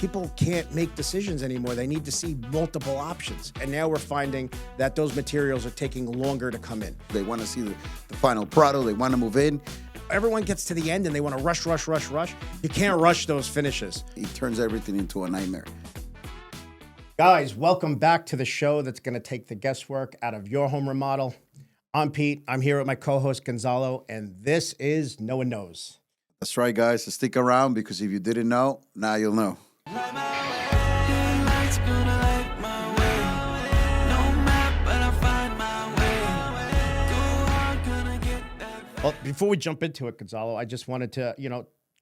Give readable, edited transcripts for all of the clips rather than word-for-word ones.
people can't make decisions anymore. They need to see multiple options. And now we're finding that those materials are taking longer to come in. They want to see the final product. They want to move in. Everyone gets to the end and they want to rush. You can't rush those finishes. It turns everything into a nightmare. Guys, welcome back to the show that's going to take the guesswork out of your home remodel. I'm Pete. I'm here with my co-host Gonzalo, and this is No One Knows. That's right, guys. So stick around, because if you didn't know, now you'll know. Well, before we jump into it, Gonzalo, I just wanted to,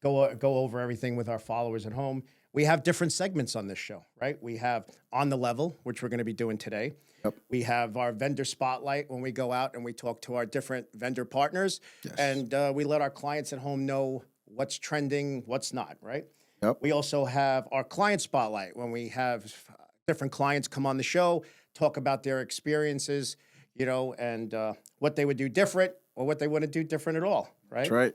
go over everything with our followers at home. We have different segments on this show, right? We have On the Level, which we're going to be doing today. Yep. We have our vendor spotlight when we go out and we talk to our different vendor partners. Yes. And we let our clients at home know what's trending, what's not, right? Yep. We also have our client spotlight when we have different clients come on the show, talk about their experiences, and what they would do different or what they wouldn't do different at all, right? That's right.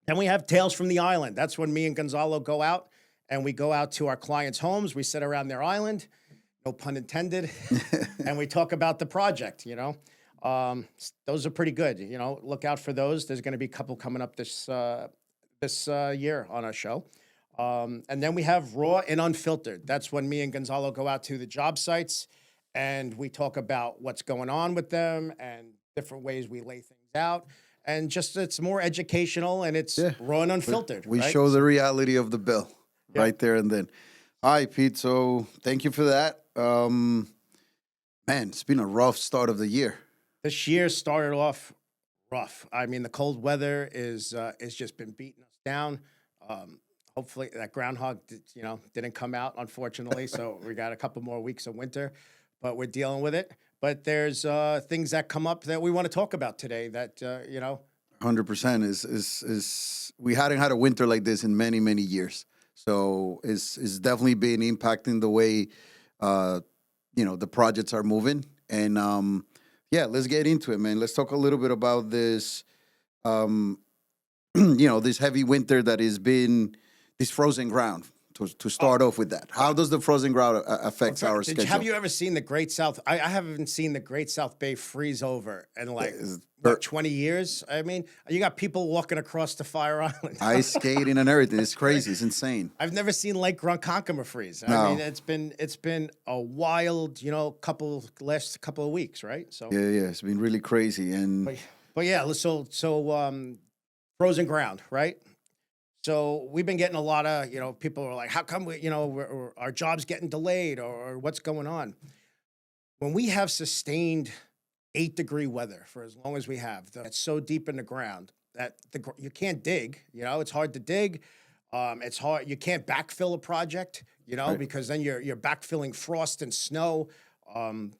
Then we have Tales from the Island. That's when me and Gonzalo go out and we go out to our clients' homes. We sit around their island, no pun intended, and we talk about the project, Those are pretty good, Look out for those. There's going to be a couple coming up this year on our show. And then we have Raw and Unfiltered. That's when me and Gonzalo go out to the job sites and we talk about what's going on with them and different ways we lay things out. And just it's more educational and it's raw and unfiltered. We right? show the reality of the bill right there and then. All right, Pete. So thank you for that. Man, it's been a rough start of the year. This year started off rough. I mean, the cold weather is just been beating us down. Hopefully that groundhog, didn't come out, unfortunately. So we got a couple more weeks of winter, but we're dealing with it. But there's things that come up that we want to talk about today that, 100% is we hadn't had a winter like this in many, many years. So it's definitely been impacting the way, the projects are moving. And, let's get into it, man. Let's talk a little bit about this, this heavy winter that has been this frozen ground. To start off with that, how does the frozen ground affect our schedule? Have you ever seen the Great South? I haven't seen the Great South Bay freeze over in 20 years. I mean, you got people walking across the Fire Island, ice skating and everything. It's crazy. It's insane. I've never seen Lake Ronkonkoma freeze. No. I mean, it's been a wild, last couple of weeks, right? So yeah, it's been really crazy. And but yeah, so frozen ground, right? So we've been getting a lot of, people are like, how come our job's getting delayed or what's going on? When we have sustained 8-degree weather for as long as we have, it's so deep in the ground that you can't dig, it's hard to dig. It's hard. You can't backfill a project, Right. because then you're backfilling frost and snow. You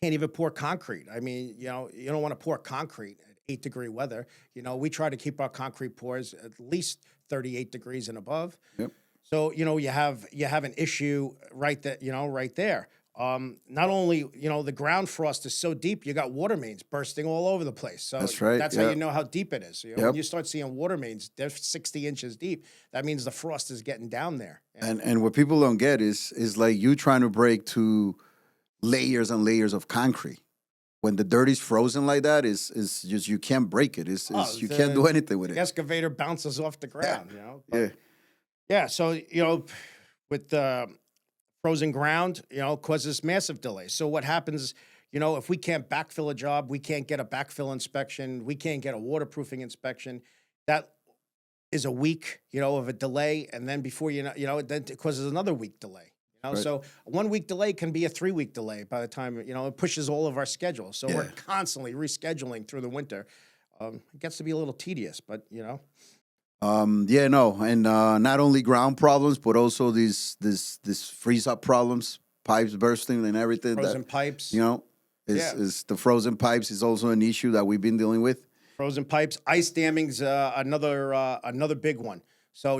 can't even pour concrete. I mean, you don't want to pour concrete at 8-degree weather. We try to keep our concrete pours at least 38 degrees and above. Yep. So, you have an issue right there. Not only, the ground frost is so deep, you got water mains bursting all over the place. So that's right. That's how you know how deep it is. Yep. When you start seeing water mains, they're 60 inches deep. That means the frost is getting down there. And what people don't get is like you trying to break to layers and layers of concrete. When the dirt is frozen like that, is just you can't break it. You can't do anything with it. The excavator bounces off the ground. Yeah. Yeah. So with the frozen ground, causes massive delays. So what happens? If we can't backfill a job, we can't get a backfill inspection, we can't get a waterproofing inspection. That is a week, of a delay, and then before then it causes another week delay. Right. So a 1-week delay can be a 3-week delay by the time, it pushes all of our schedule. So we're constantly rescheduling through the winter. It gets to be a little tedious, but, And not only ground problems, but also these freeze up problems, pipes bursting and everything. Frozen pipes. Is the frozen pipes is also an issue that we've been dealing with. Frozen pipes, ice damming's another big one. So,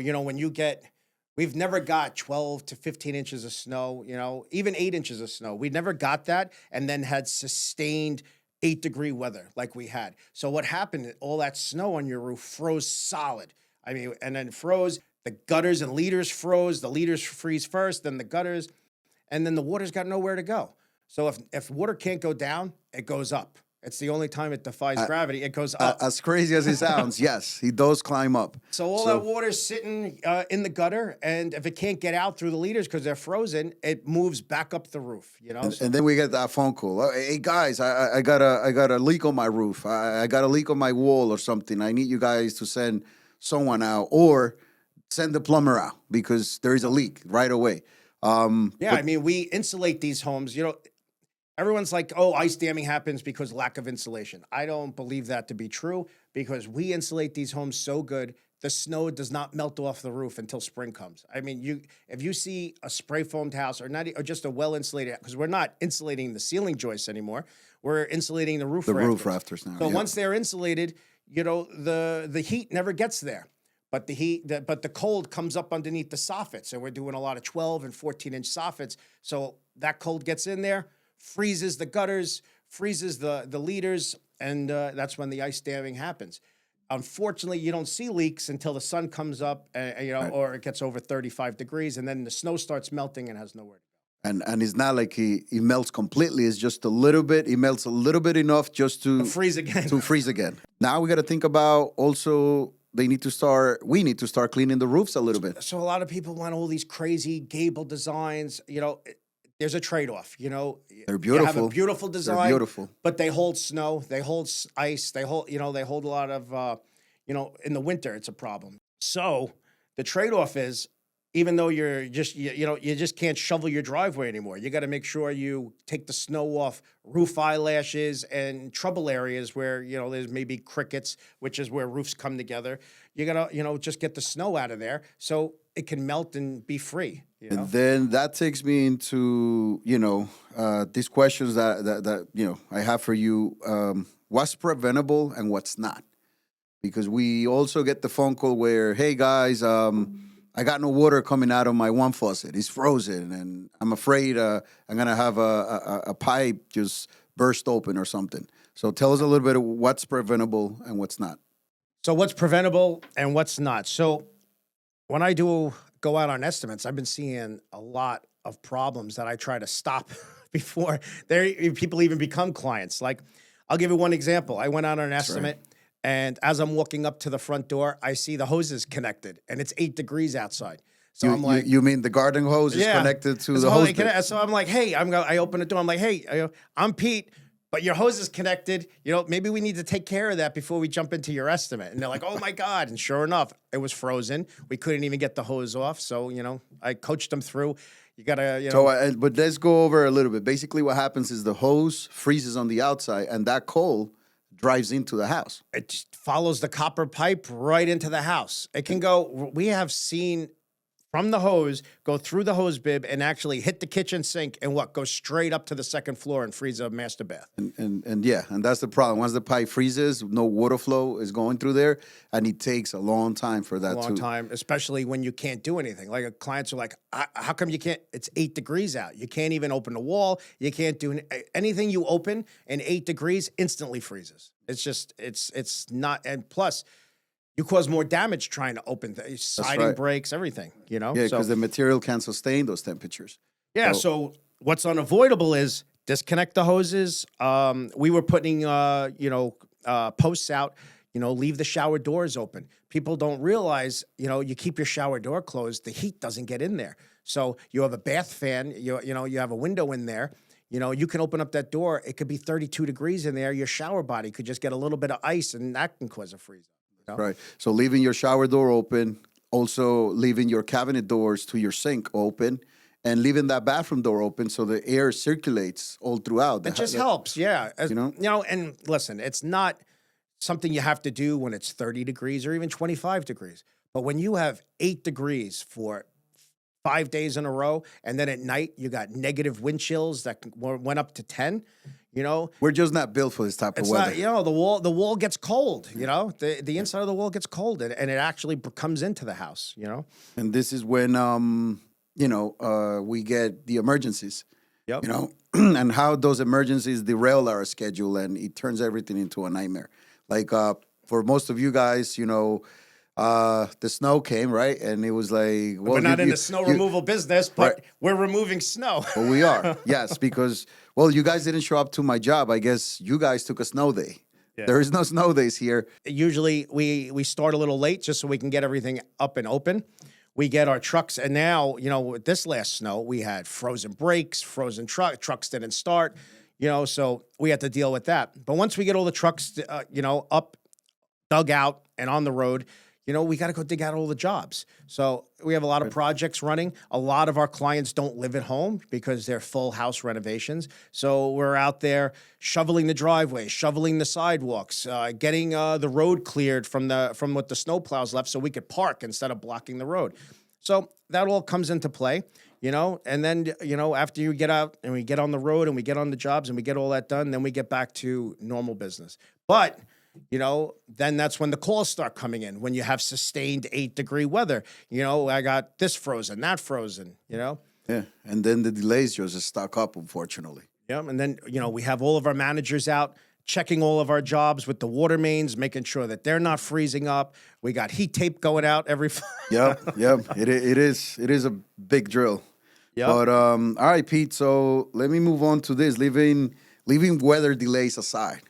we've never got 12 to 15 inches of snow, even 8 inches of snow. We never got that and then had sustained 8-degree weather like we had. So what happened, all that snow on your roof froze solid. I mean, and then froze. the gutters and leaders froze. The leaders freeze first, then the gutters, and then the water's got nowhere to go. So if water can't go down, it goes up. It's the only time it defies gravity. It goes up. As crazy as it sounds, yes, he does climb up. So all that water's sitting in the gutter, and if it can't get out through the leaders because they're frozen, it moves back up the roof. You know, and then we get that phone call. "Oh, hey guys, I got a leak on my roof. I got a leak on my wall or something. I need you guys to send someone out or send the plumber out because there is a leak right away." I mean, we insulate these homes. You know, everyone's like, "Oh, ice damming happens because lack of insulation." I don't believe that to be true because we insulate these homes so good. The snow does not melt off the roof until spring comes. I mean, if you see a spray foamed house or just a well insulated, because we're not insulating the ceiling joists anymore, we're insulating the roof rafters. Roof rafters now. So once they're insulated, you know, the heat never gets there. But the cold comes up underneath the soffits, and we're doing a lot of 12 and 14-inch soffits. So that cold gets in there, freezes the gutters, freezes the leaders, and that's when the ice damming happens. Unfortunately, you don't see leaks until the sun comes up, or it gets over 35 degrees, and then the snow starts melting and has nowhere to go. And it's not like he melts completely. It's just a little bit. He melts a little bit enough just to freeze again. To freeze again. Now we got to think about also. We need to start cleaning the roofs a little bit. So a lot of people want all these crazy gable designs. You know, there's a trade-off. You know, they're beautiful. You have a beautiful design. They're beautiful, but they hold snow. They hold ice. They hold a lot of. In the winter, it's a problem. So the trade-off is, even though you just can't shovel your driveway anymore. You got to make sure you take the snow off roof eyelashes and trouble areas where, there's maybe crickets, which is where roofs come together. You got to, just get the snow out of there so it can melt and be free. And then that takes me into, these questions that I have for you. What's preventable and what's not? Because we also get the phone call where, hey guys, I got no water coming out of my one faucet. It's frozen, and I'm afraid I'm going to have a pipe just burst open or something. So tell us a little bit of what's preventable and what's not. So what's preventable and what's not? So when I do go out on estimates, I've been seeing a lot of problems that I try to stop before people even become clients. Like, I'll give you one example. I went out on an estimate. Right. And as I'm walking up to the front door, I see the hoses connected, and it's 8 degrees outside. So I'm like, you mean the garden hose is connected to the hose? So I'm like, hey, I open the door. I'm like, hey, I'm Pete, but your hose is connected. Maybe we need to take care of that before we jump into your estimate. And they're like, oh my God. And sure enough, it was frozen. We couldn't even get the hose off. So, I coached them through. You gotta, So, but let's go over a little bit. Basically, what happens is the hose freezes on the outside, and that cold drives into the house. It just follows the copper pipe right into the house. It can go, we have seen from the hose, go through the hose bib and actually hit the kitchen sink and go straight up to the second floor and freeze a master bath. And that's the problem. Once the pipe freezes, no water flow is going through there, and it takes a long time for that. A long time, especially when you can't do anything. Like, clients are like, how come you can't? It's 8 degrees out. You can't even open the wall. You can't do anything you open, and 8 degrees instantly freezes. It's just, it's not, and plus, you cause more damage trying to open things, siding breaks, everything, Yeah, because the material can't sustain those temperatures. Yeah, so what's unavoidable is disconnect the hoses. We were putting, posts out, leave the shower doors open. People don't realize, you keep your shower door closed, the heat doesn't get in there. So you have a bath fan, you have a window in there. You can open up that door. It could be 32 degrees in there. Your shower body could just get a little bit of ice, and that can cause a freeze. Right. So leaving your shower door open, also leaving your cabinet doors to your sink open, and leaving that bathroom door open so the air circulates all throughout. It just helps, yeah. And listen, it's not something you have to do when it's 30 degrees or even 25 degrees. But when you have 8 degrees for 5 days in a row, and then at night you got negative wind chills that went up to 10, we're just not built for this type of weather. Not, the wall gets cold, the inside of the wall gets cold, and it actually comes into the house, And this is when, we get the emergencies, yep. And how those emergencies derail our schedule, and it turns everything into a nightmare. Like, for most of you guys, The snow came, right? And it was like, well, We're not in the snow removal business, but Right. we're removing snow. well, we are, yes, because, well, you guys didn't show up to my job. I guess you guys took a snow day. Yeah. There is no snow days here. Usually we start a little late just so we can get everything up and open. We get our trucks, and now, with this last snow, we had frozen brakes, frozen trucks didn't start, so we had to deal with that. But once we get all the trucks, up, dug out, and on the road, we got to go dig out all the jobs. So we have a lot of projects running. A lot of our clients don't live at home because they're full house renovations. So we're out there shoveling the driveways, shoveling the sidewalks, getting the road cleared from what the snow plows left so we could park instead of blocking the road. So that all comes into play, and then, after you get out and we get on the road and we get on the jobs and we get all that done, then we get back to normal business. But then that's when the calls start coming in, when you have sustained 8-degree weather. I got this frozen, that frozen, Yeah. And then the delays just stock up, unfortunately. Yeah. And then, we have all of our managers out checking all of our jobs with the water mains, making sure that they're not freezing up. We got heat tape going out every. Yep. It is a big drill. Yeah. But all right, Pete. So let me move on to this. Leaving weather delays aside,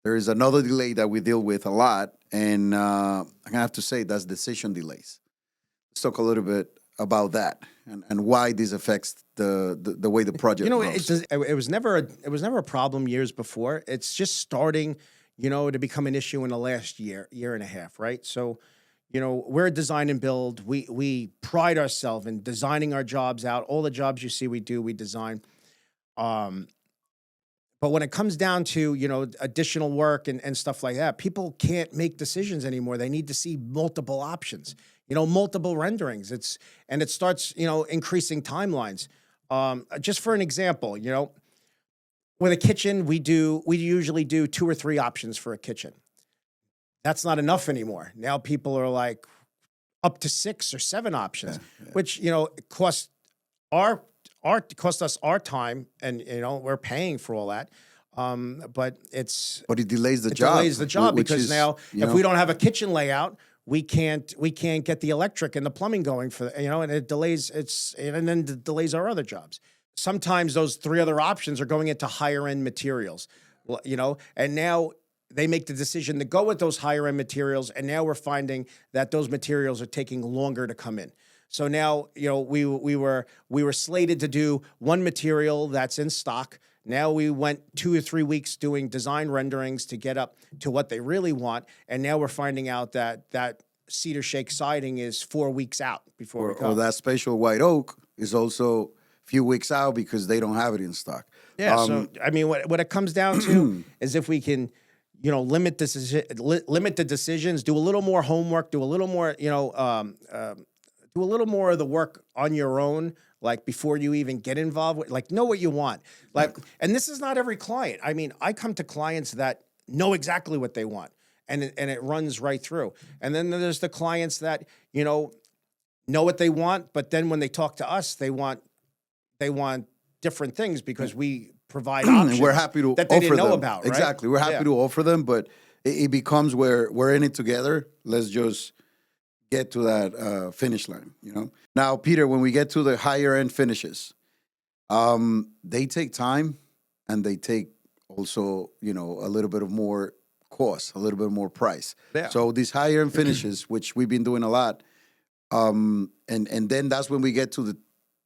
there is another delay that we deal with a lot, and I'm gonna have to say that's decision delays. Let's talk a little bit about that and why this affects the way the project goes. It was never a problem years before. It's just starting, to become an issue in the last year and a half, right? So, we're a design and build. We pride ourselves in designing our jobs out. All the jobs you see we do, we design. But when it comes down to, additional work and stuff like that, people can't make decisions anymore. They need to see multiple options, multiple renderings. And it starts, increasing timelines. Just for an example, with a kitchen, we usually do 2 or 3 options for a kitchen. That's not enough anymore. Now people are like up to 6 or 7 options, which, it costs us our time, and we're paying for all that. But it delays the job. Delays the job because now if we don't have a kitchen layout, we can't get the electric and the plumbing going for and it delays and then it delays our other jobs. Sometimes those 3 other options are going into higher end materials, and now they make the decision to go with those higher end materials, and now we're finding that those materials are taking longer to come in. So now, we were slated to do one material that's in stock. Now we went 2 or 3 weeks doing design renderings to get up to what they really want, and now we're finding out that cedar shake siding is 4 weeks out before we go. Or that special white oak is also a few weeks out because they don't have it in stock. Yeah. So I mean, what it comes down to is if we can, limit the decisions, do a little more homework, do a little more, do a little more of the work on your own, like before you even get involved with, like, know what you want. Like, and this is not every client. I mean, I come to clients that know exactly what they want, and it runs right through. And then there's the clients that, know what they want, but then when they talk to us, they want different things because we provide options. And we're happy to that they offer didn't know them. about, right? Exactly. We're happy to offer them, but it becomes where we're in it together. Let's just get to that finish line, Now, Peter, when we get to the higher end finishes, they take time, and they take also, a little bit of more cost, a little bit more price. Yeah. So these higher end finishes, which we've been doing a lot, and then that's when we get to the,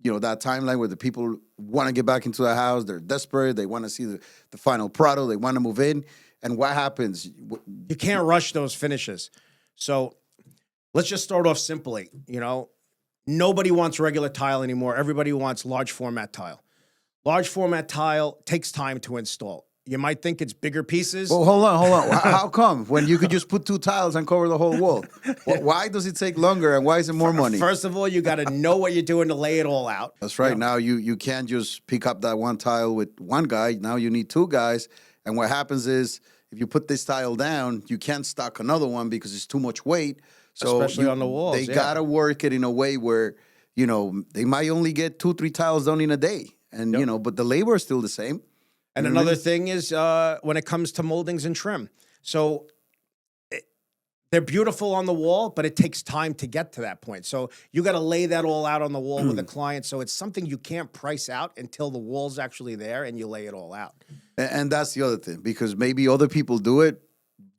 that timeline where the people want to get back into the house. They're desperate. They want to see the final product. They want to move in. And what happens? You can't rush those finishes. So let's just start off simply. Nobody wants regular tile anymore. Everybody wants large format tile. Large format tile takes time to install. You might think it's bigger pieces. Well, hold on. How come? When you could just put 2 tiles and cover the whole wall? Why does it take longer, and why is it more money? First of all, you got to know what you're doing to lay it all out. That's right. Now you can't just pick up that 1 tile with 1 guy. Now you need 2 guys. And what happens is, if you put this tile down, you can't stock another one because it's too much weight. So especially on the walls. They got to work it in a way where, they might only get 2-3 tiles done in a day. And, but the labor is still the same. And another thing is when it comes to moldings and trim. So They're beautiful on the wall, but it takes time to get to that point. So you got to lay that all out on the wall with a client. So it's something you can't price out until the wall's actually there and you lay it all out. And that's the other thing, because maybe other people do it.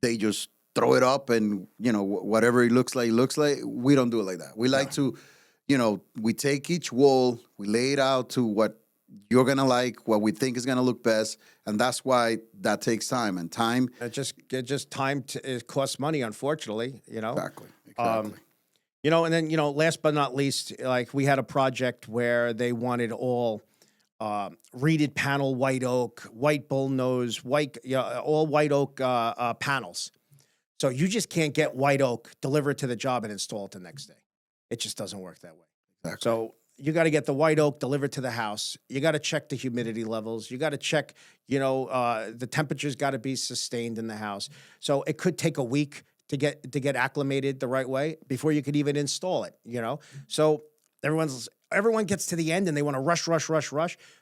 They just throw it up and, whatever it looks like, we don't do it like that. We like to, we take each wall, we lay it out to what you're going to like, what we think is going to look best. And that's why that takes time. And time. It just time it costs money, unfortunately, Exactly. And then, last but not least, like we had a project where they wanted all reeded panel, white oak, white bullnose, all white oak panels. So you just can't get white oak, deliver it to the job, and install it the next day. It just doesn't work that way. Exactly. So you got to get the white oak delivered to the house. You got to check the humidity levels. You got to check, the temperature's got to be sustained in the house. So it could take a week to get acclimated the right way before you could even install it. So everyone gets to the end and they want to rush,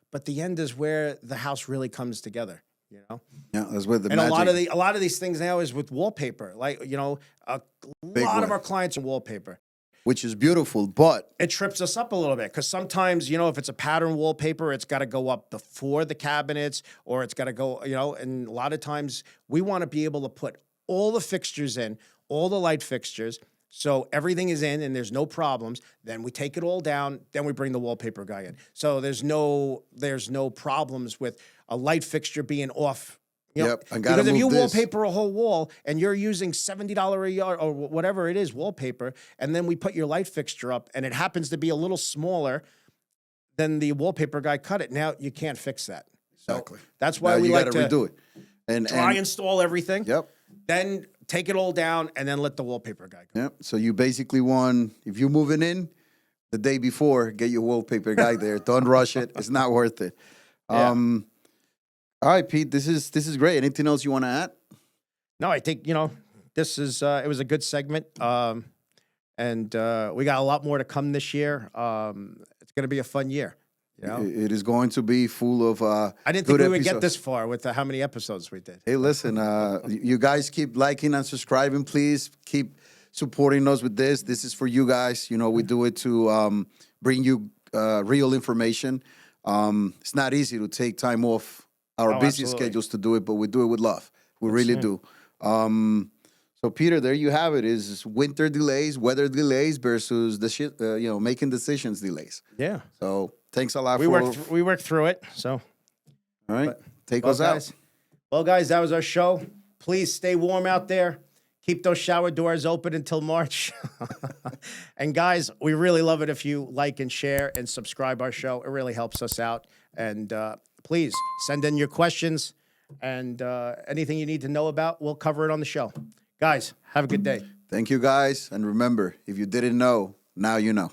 but the end is where the house really comes together. Yeah, that's where the and magic. a lot of these things now is with wallpaper. Like a lot of our clients are wallpaper, which is beautiful, but it trips us up a little bit because sometimes if it's a pattern wallpaper, it's got to go up before the cabinets, or it's got to go and a lot of times we want to be able to put all the fixtures in, all the light fixtures. So everything is in and there's no problems. Then we take it all down. Then we bring the wallpaper guy in. So there's no problems with a light fixture being off. Because if you wallpaper a whole wall and you're using $70 a yard or whatever it is wallpaper, and then we put your light fixture up and it happens to be a little smaller than the wallpaper guy cut it. Now you can't fix that. Exactly. So that's why we like to redo it and install everything. Yep. Then take it all down and then let the wallpaper guy go. Yep. So you basically want, if you're moving in the day before, get your wallpaper guy there. Don't rush it. It's not worth it. Yeah. All right, Pete, this is great. Anything else you want to add? No, I think, this is, it was a good segment. And we got a lot more to come this year. It's going to be a fun year. It is going to be full of I didn't think we would get this far with how many episodes we did. Hey, listen, you guys keep liking and subscribing, please. Keep supporting us with this. This is for you guys. We do it to bring you real information. It's not easy to take time off our busy schedules to do it, but we do it with love. We really do. So, Peter, there you have it. Is winter delays, weather delays versus the making decisions delays. Yeah. So thanks a lot. We worked through it. So, all right, take us out. Well, guys, that was our show. Please stay warm out there. Keep those shower doors open until March. And guys, we really love it if you like and share and subscribe our show. It really helps us out. And please send in your questions and anything you need to know about. We'll cover it on the show. Guys, have a good day. Thank you, guys. And remember, if you didn't know, now you know.